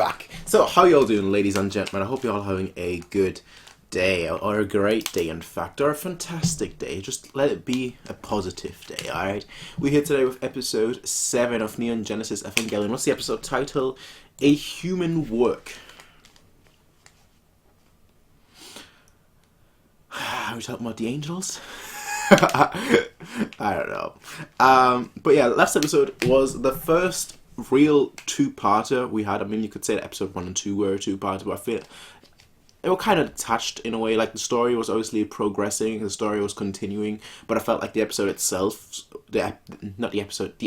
back. So, how y'all doing, ladies and gentlemen? I hope you're all having a good day, or a great day, in fact, or a fantastic day. Just let it be a positive day, alright? We're here today with episode 7 of Neon Genesis Evangelion. What's the episode title? A Human Work. Are we talking about the angels? I don't know. But yeah, last episode was the first real two-parter we had. I mean, you could say that episode 1 and 2 were a two-parter, but I feel they were kind of detached in a way. Like, the story was obviously progressing, the story was continuing, but I felt like the episode itself, the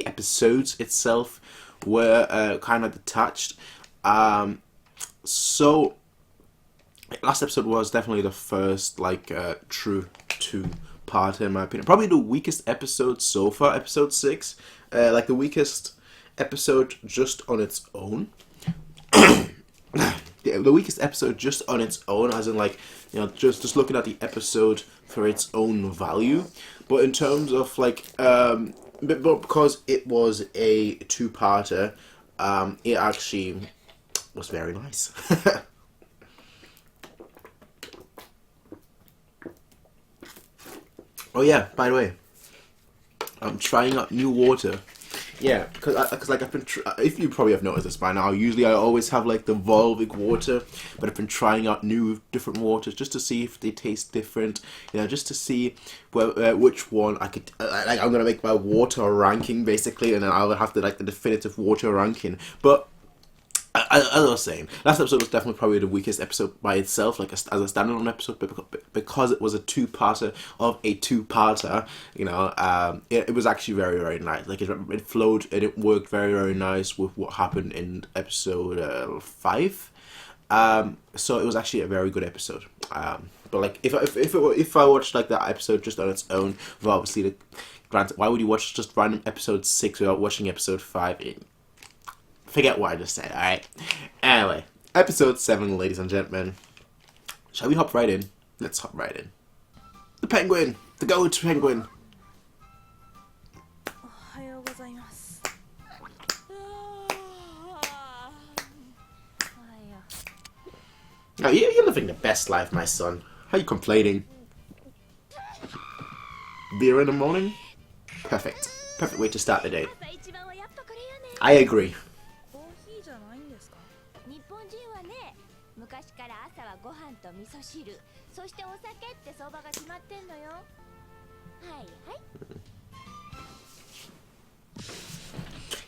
episodes itself were kind of detached. So last episode was definitely the first, like, true two-parter, in my opinion. Probably the weakest episode so far, episode 6. Like, the weakest episode just on its own. The weakest episode just on its own, as in, like, you know, just looking at the episode for its own value. But in terms of, like, but because it was a two-parter, it actually was very nice. Oh yeah, by the way, I'm trying out new water. Yeah, because like I've been, if you probably have noticed this by now, usually I always have like the Volvic water, but I've been trying out new, different waters just to see if they taste different, you know, just to see which one I could, like, I'm gonna make my water ranking basically, and then I'll have to, like, the definitive water ranking. But as I was saying, last episode was definitely probably the weakest episode by itself, like as a standalone episode, but because it was a two-parter of a two-parter, you know, it was actually very, very nice. Like, it flowed and it worked very, very nice with what happened in episode 5. So it was actually a very good episode. But like, if I watched like that episode just on its own, well, obviously, granted, why would you watch just random episode 6 without watching episode 5? Forget what I just said, alright? Anyway, episode 7, ladies and gentlemen. Shall we hop right in? Let's hop right in. The penguin! The goat penguin! Oh, you're living the best life, my son. How are you complaining? Beer in the morning? Perfect. Perfect way to start the day. I agree.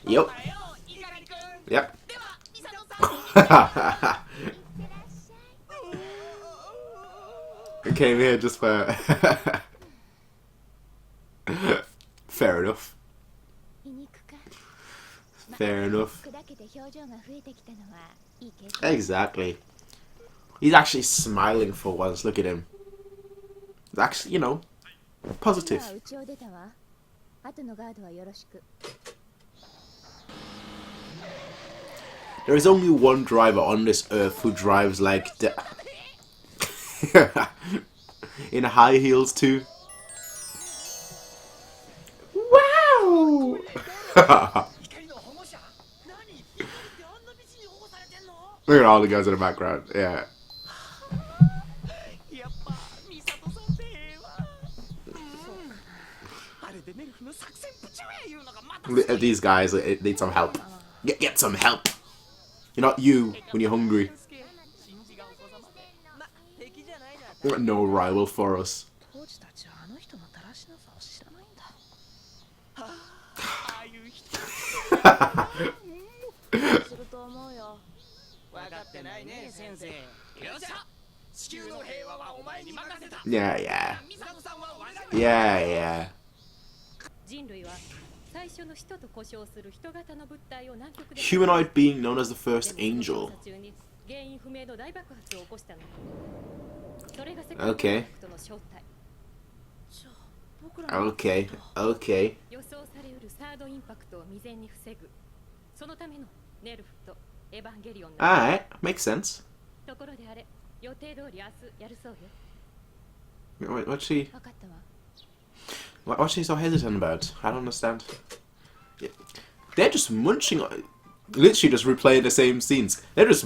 Yep. Yep. I came here just for... Fair enough. Fair enough. Exactly. He's actually smiling for once. Look at him. It's actually, you know, positive. There is only one driver on this earth who drives like in high heels too. Wow! Look at all the guys in the background. Yeah. These guys need some help. Get some help. You're not you when you're hungry. No rival for us. Yeah. Humanoid being known as the first angel. Okay. Alright, makes sense. Wait, what's she so hesitant about? I don't understand. Yeah. They're just munching on... Literally just replaying the same scenes. They're just...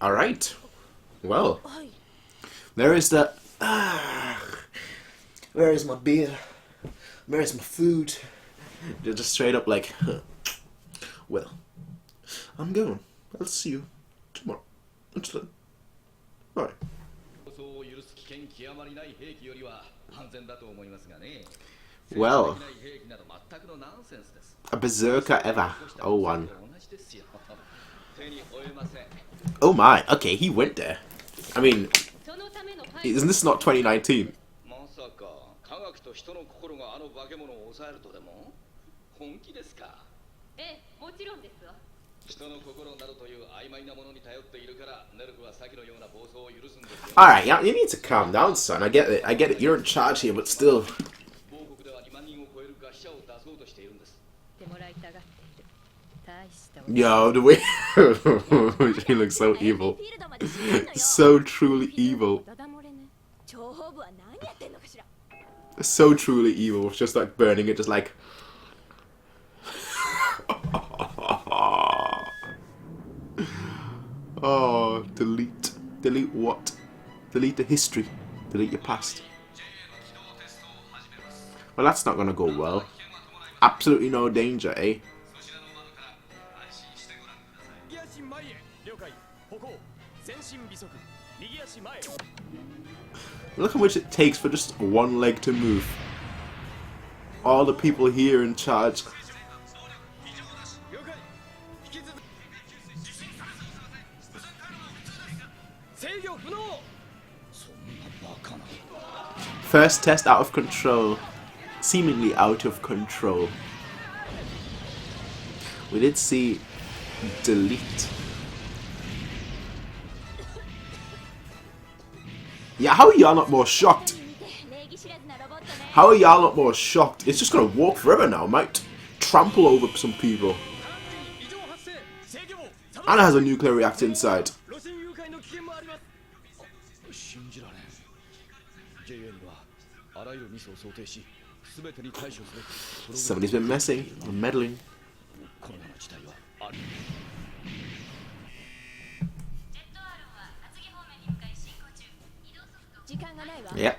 Alright. Well. There is the... where is my beer? Where is my food? They're just straight up like... Well, I'm going. I'll see you tomorrow. Until then. Bye. Well, a berserker ever. Oh, one. Oh my, okay, he went there. I mean, isn't this not 2019? Alright, yeah, you need to calm down, son. I get it, you're in charge here, but still. Yo, the way he looks so evil. So truly evil. So truly evil. It's just like burning it, just like... Oh, delete. Delete what? Delete the history. Delete your past. Well, that's not gonna go well. Absolutely no danger, eh? Look how much it takes for just one leg to move. All the people here in charge. First test out of control. Seemingly out of control. We did see delete. Yeah, how are y'all not more shocked? How are y'all not more shocked? It's just gonna walk forever now, might trample over some people. And it has a nuclear reactor inside. Somebody's been messing and meddling. Yeah.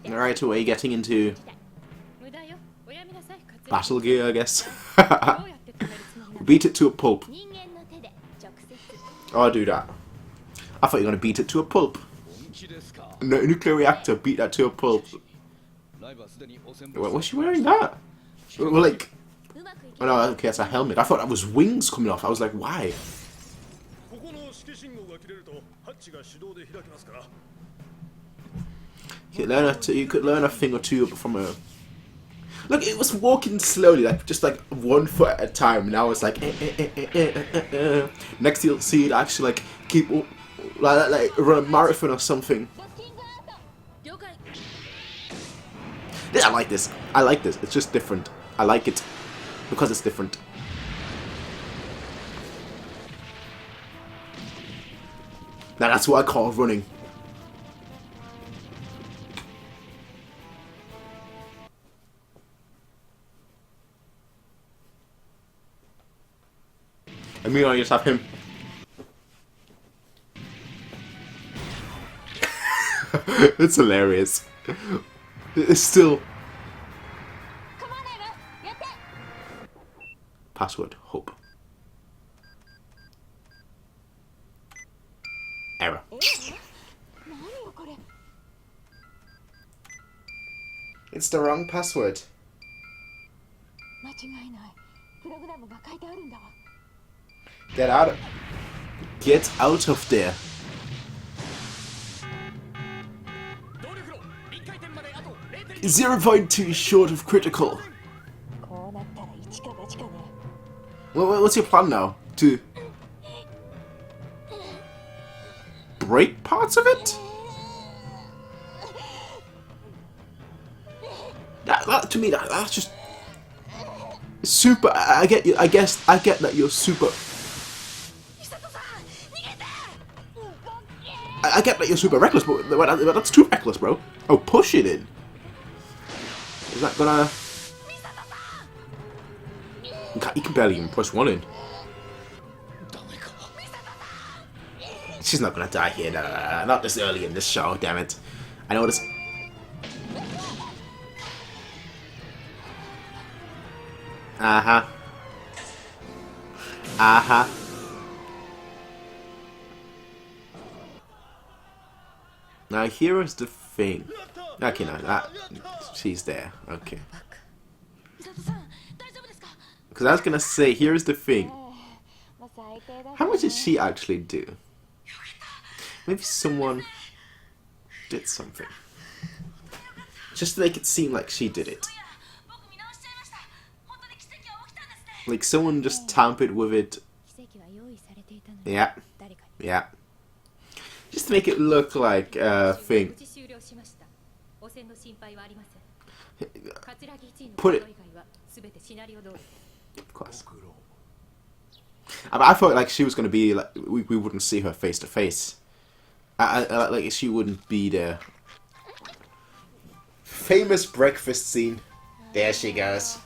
Alright, away getting into battle gear, I guess. Beat it to a pulp. Oh, I'll do that. I thought you were going to beat it to a pulp. No, nuclear reactor, beat that to a pulp. What's she wearing that? Well, like... Oh no, okay, that's a helmet. I thought that was wings coming off. I was like, why? You could learn a thing or two from her. Look, it was walking slowly, like just like 1 foot at a time. Now it's like Next you'll see it actually like keep like run a marathon or something. Yeah, I like this. I like this. It's just different. I like it because it's different. Now that's what I call running. And meanwhile, you just have him. It's hilarious. It's still... Password, hope. Error. It's the wrong password. Get out of there. .2 short of critical. What's your plan now? To break parts of it? That to me, that's just super. I get you. I guess I get that you're super. I get that you're super reckless, but that's too reckless, bro. Oh, push it in. Is that gonna... You can barely even push one in. She's not gonna die here. No, not this early in this show, damn it. I know this... Uh-huh. Uh-huh. Now here is the thing. Okay, no, that... She's there. Okay. Because I was gonna say, here's the thing. How much did she actually do? Maybe someone did something. Just to make it seem like she did it. Like someone just tampered with it. Yeah. Yeah. Just to make it look like a thing. Put it. Of course. I thought like she was gonna be like we wouldn't see her face to face. Like she wouldn't be there. Famous breakfast scene. There she goes.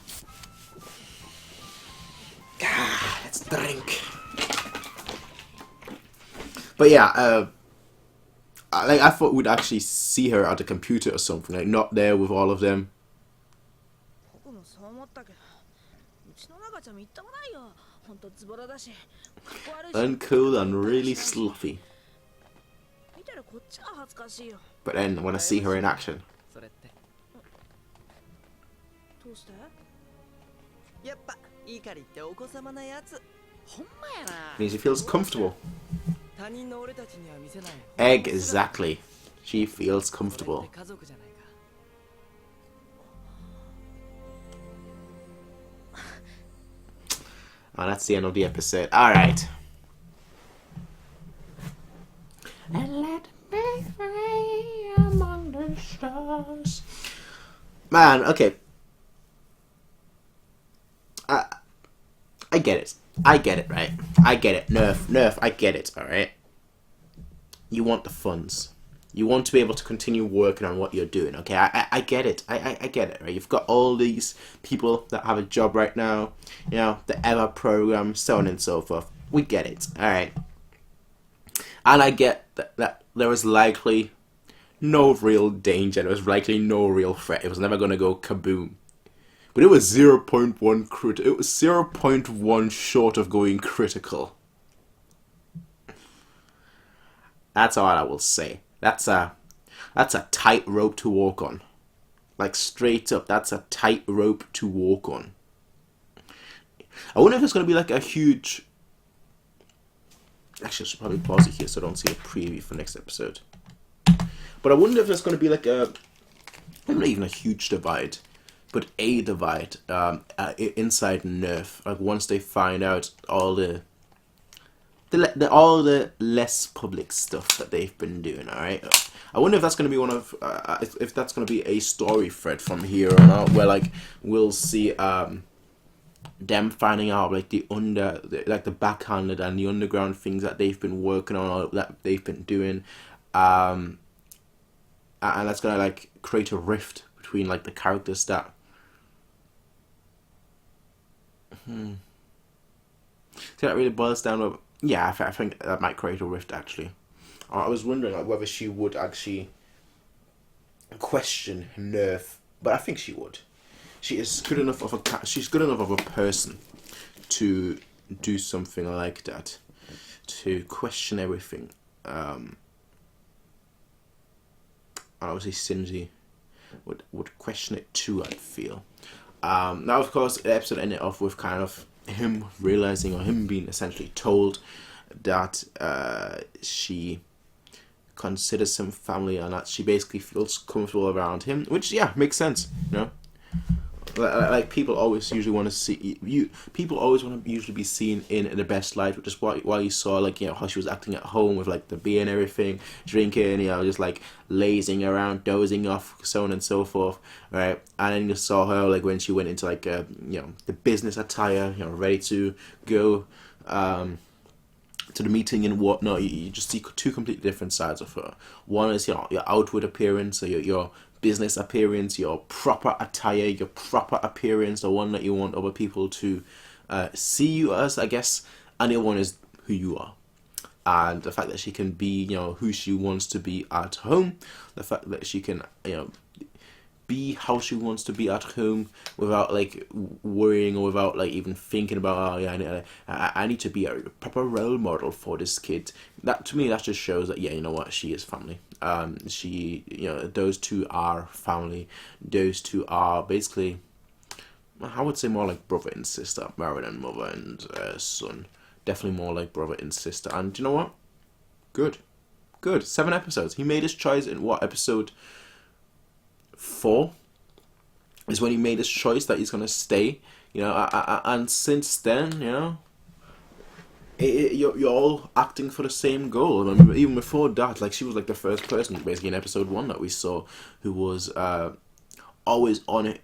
Ah, let's drink. But yeah, like I thought we'd actually see her at the computer or something, like not there with all of them. Uncool and really sloppy. But then when I see her in action, means she feels comfortable. Exactly. She feels comfortable. Oh, that's the end of the episode. Alright. And let me free among the stars. Man, okay. I get it. I get it, right? I get it. Nerf, I get it, alright? You want the funds. You want to be able to continue working on what you're doing, okay? I get it. I get it, right? You've got all these people that have a job right now, you know, the EVA program, so on and so forth. We get it, alright? And I get that there was likely no real danger, there was likely no real threat. It was never going to go kaboom. But it was 0.1 crit. It was 0.1 short of going critical. That's all I will say. That's a tight rope to walk on. Like straight up, that's a tight rope to walk on. I wonder if it's going to be like a huge... Actually, I should probably pause it here so I don't see a preview for next episode. But I wonder if there's going to be like a... Not even a huge divide, but a divide inside Nerf. Like once they find out all the less public stuff that they've been doing, alright? I wonder if that's going to be one of, if that's going to be a story thread from here on out, where like we'll see them finding out like the backhanded and the underground things that they've been working on, or that they've been doing, and that's going to like create a rift between like the characters that. So that really boils down to. Yeah, I think that might create a rift, actually. I was wondering like whether she would actually question Nerf, but I think she would. She is good enough of a person to do something like that, to question everything. And obviously Shinji would question it too, I'd feel. Now, of course, the episode ended off with kind of him realizing, or him being essentially told that she considers him family, and that she basically feels comfortable around him, which, yeah, makes sense, you know? Like people always usually want to see you. People always want to usually be seen in the best light, which is why you saw like, you know, how she was acting at home with like the beer and everything, drinking, you know, just like lazing around, dozing off, so on and so forth, right? And then you saw her like when she went into like you know, the business attire, you know, ready to go to the meeting and whatnot, you just see two completely different sides of her. One is your outward appearance, so your business appearance, your proper attire, your proper appearance, the one that you want other people to see you as, I guess. And the other one is who you are. And the fact that she can be, who she wants to be at home. The fact that she can, be how she wants to be at home without like worrying or without like even thinking about I need to be a proper role model for this kid. That to me, that just shows that she is family. She those two are family. Those two are basically, I would say, more like brother and sister, married and mother and son. Definitely more like brother and sister. And you know what? Good. 7 episodes. He made his choice in what, episode 4 is when he made his choice that he's gonna stay. And since then, you're all acting for the same goal. I mean, even before that, like, she was like the first person, basically in episode 1, that we saw who was always on it.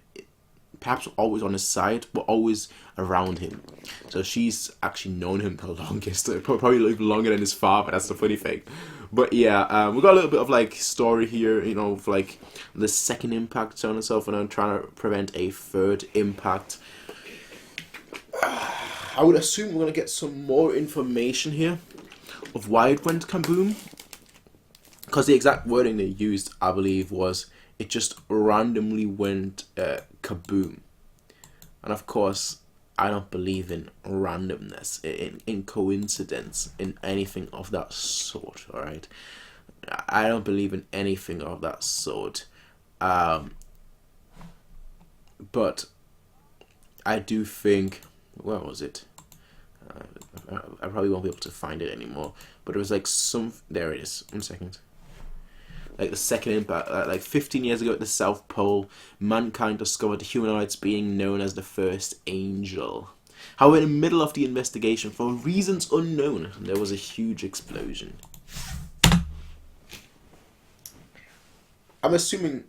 Perhaps always on his side, but always around him. So she's actually known him the longest, probably even longer than his father. That's the funny thing. But yeah, we got a little bit of like story here, of like the second impact, so on and so forth, and I'm trying to prevent a third impact. I would assume we're gonna get some more information here of why it went kaboom, because the exact wording they used, I believe, was it just randomly went kaboom. And of course, I don't believe in randomness, in coincidence, in anything of that sort, alright? I don't believe in anything of that sort. But I do think, where was it? I probably won't be able to find it anymore. But it was like there it is. 1 second. Like the second impact, like 15 years ago at the South Pole, mankind discovered the humanoids being known as the first angel. However, in the middle of the investigation, for reasons unknown, there was a huge explosion. I'm assuming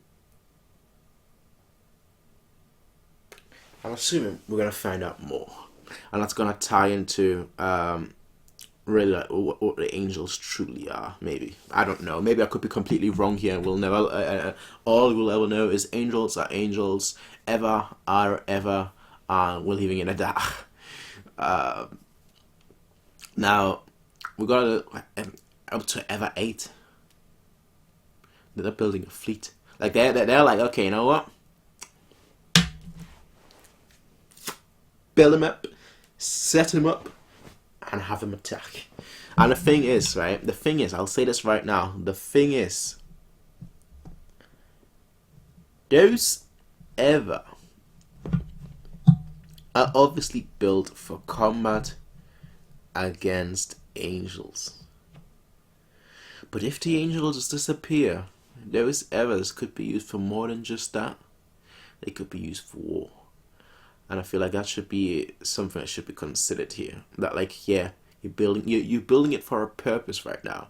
we're gonna find out more, and that's gonna tie into really like what the angels truly are. Maybe, I don't know, maybe I could be completely wrong here, and we'll never all we'll ever know is angels are angels, ever are ever, we're leaving it at that. Now we got up to ever 8. They're building a fleet, like they're like, okay, you know what, build him up, set him up, and have him attack. And the thing is, I'll say this right now, the thing is, those ever are obviously built for combat against angels. But if the angels disappear, those evers could be used for more than just that. They could be used for war. And I feel like that should be something that should be considered here. That, like, yeah, you're building it for a purpose right now.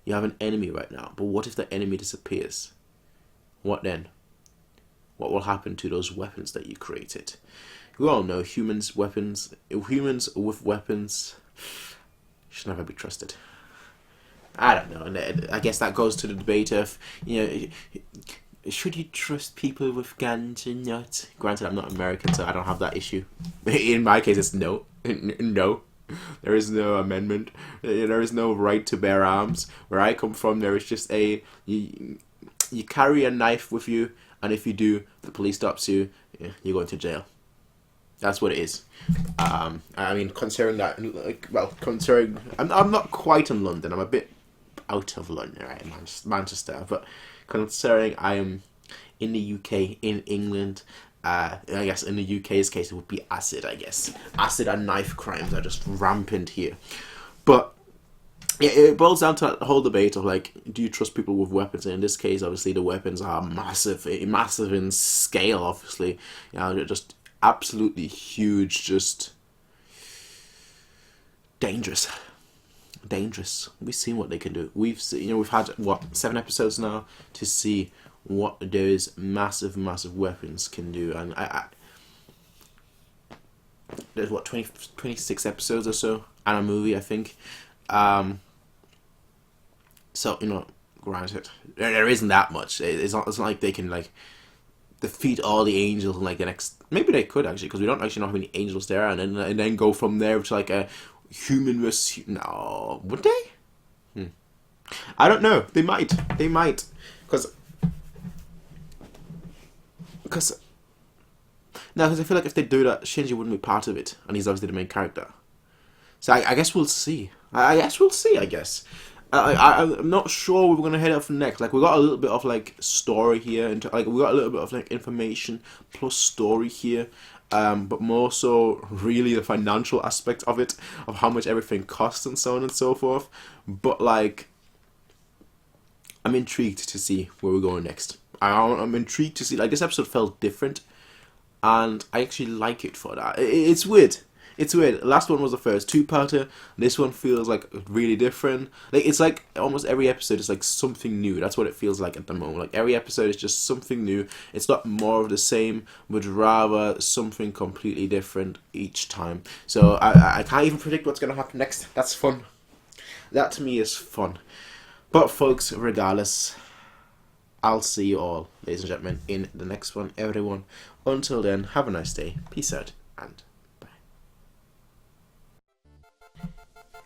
You have an enemy right now. But what if the enemy disappears? What then? What will happen to those weapons that you created? We all know humans with weapons should never be trusted. I don't know. And I guess that goes to the debate of, should you trust people with guns or not? Granted, I'm not American, so I don't have that issue. In my case, it's no. No. There is no amendment. There is no right to bear arms. Where I come from, there is just you carry a knife with you, and if you do, the police stops you, you're going to jail. That's what it is. I mean, considering that, I'm not quite in London. I'm a bit out of London, right? Manchester, but considering I am in the UK, in England, I guess in the UK's case it would be acid, I guess. Acid and knife crimes are just rampant here. But it boils down to the whole debate of, like, do you trust people with weapons? And in this case, obviously, the weapons are massive in scale, obviously. They're just absolutely huge, just dangerous. We've seen what they can do. We've had 7 episodes now to see what those massive weapons can do, and there's 26 episodes or so and a movie, I think. So, granted, there isn't that much. It's not like they can, like, defeat all the angels in, like, the next... Maybe they could, actually, because we don't actually know how many angels there are, and then go from there to, like, a human versus... No, would they? I don't know. They might. Because I feel like if they do that, Shinji wouldn't be part of it, and he's obviously the main character. So I guess we'll see. I guess. I'm not sure where we're gonna head up next. Like, we got a little bit of, like, story here, and like we got a little bit of, like, information plus story here, but more so really the financial aspect of it, of how much everything costs and so on and so forth. But, like, I'm intrigued to see where we're going next. I'm intrigued to see, like, this episode felt different, and I actually like it for that. It's weird. It's weird. Last one was the first two-parter. This one feels like really different. Like, it's like almost every episode is like something new. That's what it feels like at the moment. Like, every episode is just something new. It's not more of the same, but rather something completely different each time. So I can't even predict what's going to happen next. That's fun. That to me is fun. But folks, regardless, I'll see you all, ladies and gentlemen, in the next one, everyone. Until then, have a nice day. Peace out and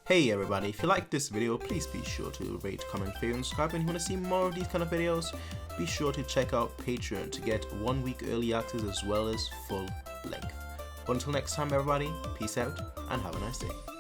hey everybody, if you like this video, please be sure to rate, comment, favorite, and subscribe. And if you want to see more of these kind of videos, be sure to check out Patreon to get 1 week early access as well as full length. Until next time everybody, peace out and have a nice day.